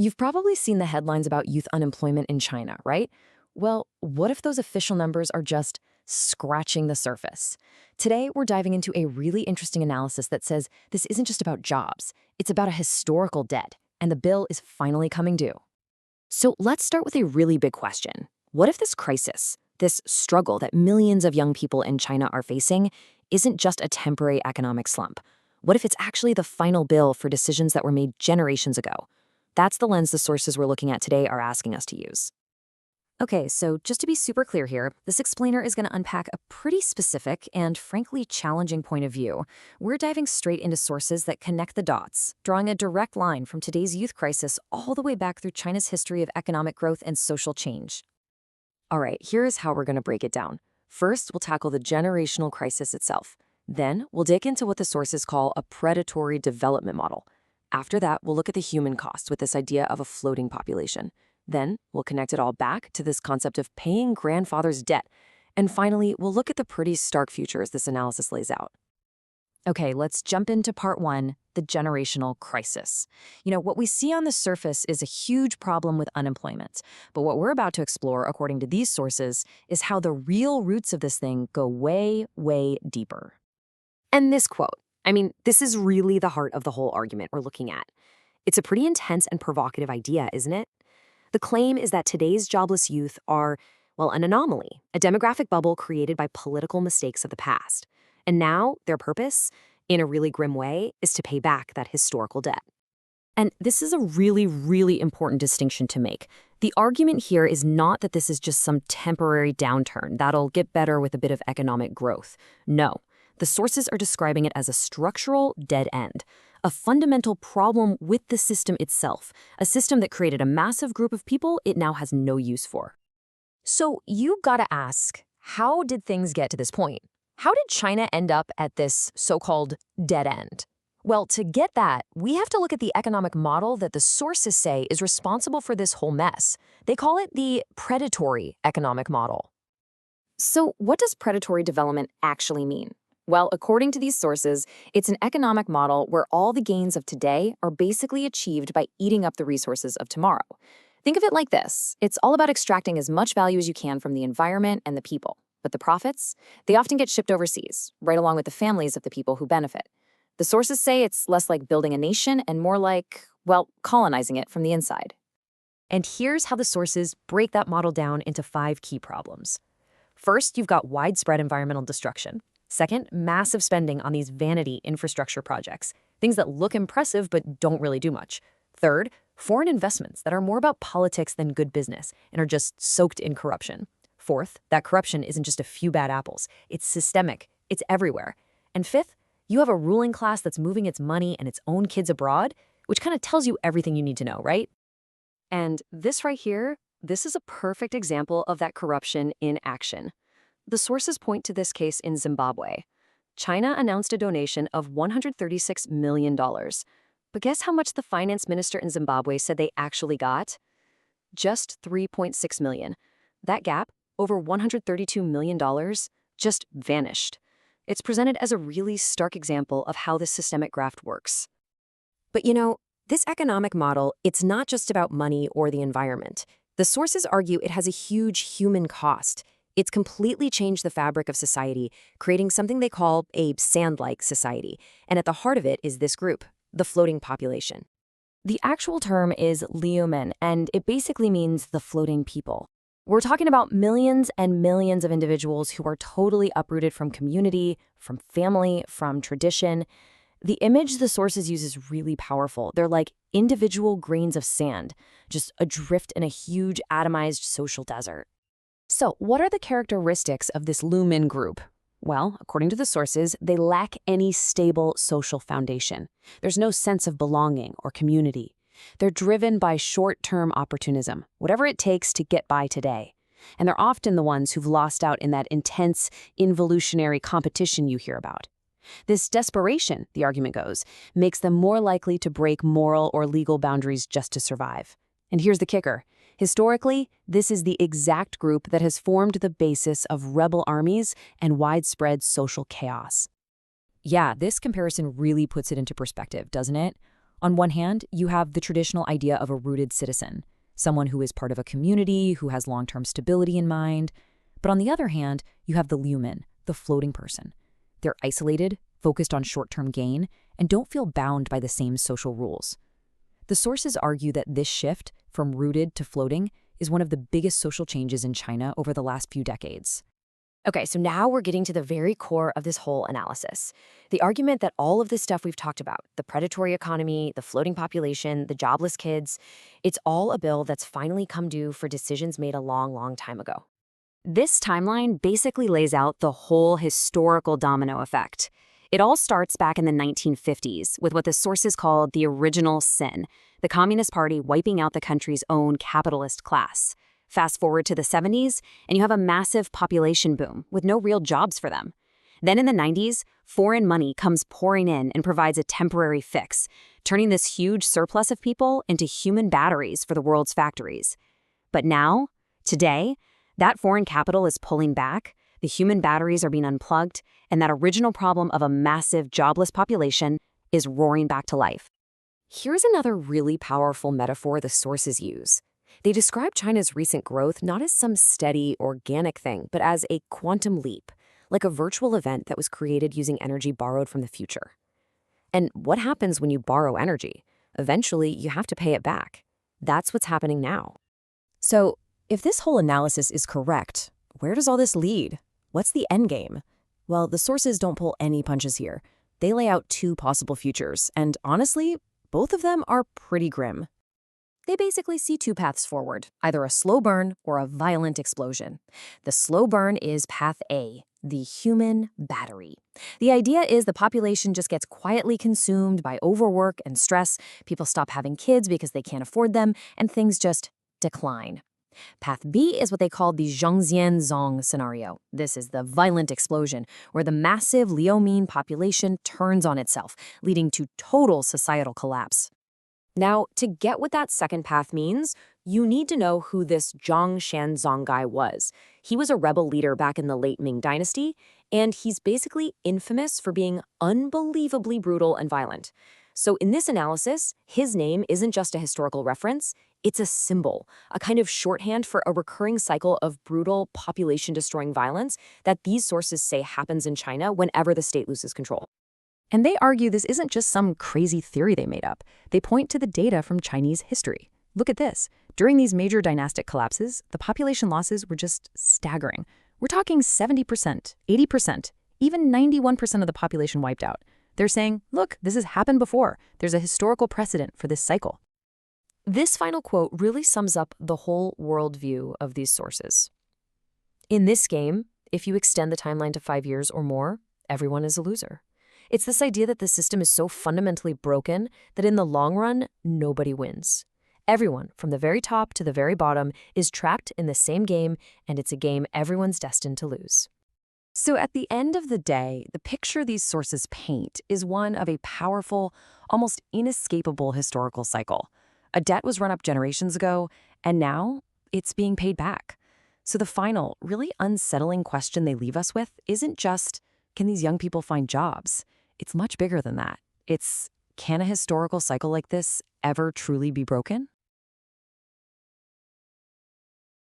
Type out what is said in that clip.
You've probably seen the headlines about youth unemployment in China, right? Well, what if those official numbers are just scratching the surface? Today, we're diving into a really interesting analysis that says this isn't just about jobs, it's about a historical debt, and the bill is finally coming due. So let's start with a really big question. What if this crisis, this struggle that millions of young people in China are facing, isn't just a temporary economic slump? What if it's actually the final bill for decisions that were made generations ago? That's the lens the sources we're looking at today are asking us to use. Okay, so just to be super clear here, this explainer is going to unpack a pretty specific and frankly challenging point of view. We're diving straight into sources that connect the dots, drawing a direct line from today's youth crisis all the way back through China's history of economic growth and social change. All right, here's how we're going to break it down. First, we'll tackle the generational crisis itself. Then, we'll dig into what the sources call a predatory development model. After that, we'll look at the human cost with this idea of a floating population. Then, we'll connect it all back to this concept of paying grandfather's debt. And finally, we'll look at the pretty stark futures this analysis lays out. Okay, let's jump into part one, the generational crisis. What we see on the surface is a huge problem with unemployment. But what we're about to explore, according to these sources, is how the real roots of this thing go way, way deeper. And this quote, this is really the heart of the whole argument we're looking at. It's a pretty intense and provocative idea, isn't it? The claim is that today's jobless youth are, an anomaly, a demographic bubble created by political mistakes of the past. And now, their purpose, in a really grim way, is to pay back that historical debt. And this is a really, really important distinction to make. The argument here is not that this is just some temporary downturn that'll get better with a bit of economic growth. No. The sources are describing it as a structural dead end, a fundamental problem with the system itself, a system that created a massive group of people it now has no use for. So you gotta ask, how did things get to this point? How did China end up at this so-called dead end? Well, to get that, we have to look at the economic model that the sources say is responsible for this whole mess. They call it the predatory economic model. So what does predatory development actually mean? Well, according to these sources, it's an economic model where all the gains of today are basically achieved by eating up the resources of tomorrow. Think of it like this. It's all about extracting as much value as you can from the environment and the people. But the profits, they often get shipped overseas, right along with the families of the people who benefit. The sources say it's less like building a nation and more like, colonizing it from the inside. And here's how the sources break that model down into 5 key problems. First, you've got widespread environmental destruction. Second, massive spending on these vanity infrastructure projects, things that look impressive but don't really do much. Third, foreign investments that are more about politics than good business and are just soaked in corruption. Fourth, that corruption isn't just a few bad apples. It's systemic. It's everywhere. And fifth, you have a ruling class that's moving its money and its own kids abroad, which kind of tells you everything you need to know, right? And this right here, this is a perfect example of that corruption in action. The sources point to this case in Zimbabwe. China announced a donation of $136 million. But guess how much the finance minister in Zimbabwe said they actually got? Just $3.6 million. That gap, over $132 million, just vanished. It's presented as a really stark example of how this systemic graft works. But this economic model, it's not just about money or the environment. The sources argue it has a huge human cost. It's completely changed the fabric of society, creating something they call a sand-like society. And at the heart of it is this group, the floating population. The actual term is liumen, and it basically means the floating people. We're talking about millions and millions of individuals who are totally uprooted from community, from family, from tradition. The image the sources use is really powerful. They're like individual grains of sand, just adrift in a huge atomized social desert. So, what are the characteristics of this lumen group? Well, according to the sources, they lack any stable social foundation. There's no sense of belonging or community. They're driven by short-term opportunism, whatever it takes to get by today. And they're often the ones who've lost out in that intense, involutionary competition you hear about. This desperation, the argument goes, makes them more likely to break moral or legal boundaries just to survive. And here's the kicker. Historically, this is the exact group that has formed the basis of rebel armies and widespread social chaos. Yeah, this comparison really puts it into perspective, doesn't it? On one hand, you have the traditional idea of a rooted citizen, someone who is part of a community, who has long-term stability in mind. But on the other hand, you have the lumen, the floating person. They're isolated, focused on short-term gain, and don't feel bound by the same social rules. The sources argue that this shift from rooted to floating is one of the biggest social changes in China over the last few decades. Okay, so now we're getting to the very core of this whole analysis. The argument that all of this stuff we've talked about, the predatory economy, the floating population, the jobless kids, it's all a bill that's finally come due for decisions made a long, long time ago. This timeline basically lays out the whole historical domino effect. It all starts back in the 1950s with what the sources call the original sin, the Communist Party wiping out the country's own capitalist class. Fast forward to the 70s, and you have a massive population boom with no real jobs for them. Then in the 90s, foreign money comes pouring in and provides a temporary fix, turning this huge surplus of people into human batteries for the world's factories. But now, today, that foreign capital is pulling back, the human batteries are being unplugged, and that original problem of a massive jobless population is roaring back to life. Here's another really powerful metaphor the sources use. They describe China's recent growth not as some steady, organic thing, but as a quantum leap, like a virtual event that was created using energy borrowed from the future. And what happens when you borrow energy? Eventually, you have to pay it back. That's what's happening now. So, if this whole analysis is correct, where does all this lead? What's the end game? Well, the sources don't pull any punches here. They lay out two possible futures, and honestly, both of them are pretty grim. They basically see two paths forward, either a slow burn or a violent explosion. The slow burn is path A, the human battery. The idea is the population just gets quietly consumed by overwork and stress, people stop having kids because they can't afford them, and things just decline. Path B is what they call the Zhongxian-Zong scenario. This is the violent explosion, where the massive Liaoming population turns on itself, leading to total societal collapse. Now, to get what that second path means, you need to know who this Zhang Shanzong guy was. He was a rebel leader back in the late Ming Dynasty, and he's basically infamous for being unbelievably brutal and violent. So in this analysis, his name isn't just a historical reference, it's a symbol, a kind of shorthand for a recurring cycle of brutal, population-destroying violence that these sources say happens in China whenever the state loses control. And they argue this isn't just some crazy theory they made up. They point to the data from Chinese history. Look at this. During these major dynastic collapses, the population losses were just staggering. We're talking 70%, 80%, even 91% of the population wiped out. They're saying, look, this has happened before. There's a historical precedent for this cycle. This final quote really sums up the whole worldview of these sources. In this game, if you extend the timeline to 5 years or more, everyone is a loser. It's this idea that the system is so fundamentally broken that in the long run, nobody wins. Everyone, from the very top to the very bottom, is trapped in the same game, and it's a game everyone's destined to lose. So at the end of the day, the picture these sources paint is one of a powerful, almost inescapable historical cycle. A debt was run up generations ago, and now it's being paid back. So the final, really unsettling question they leave us with isn't just, can these young people find jobs? It's much bigger than that. It's, can a historical cycle like this ever truly be broken?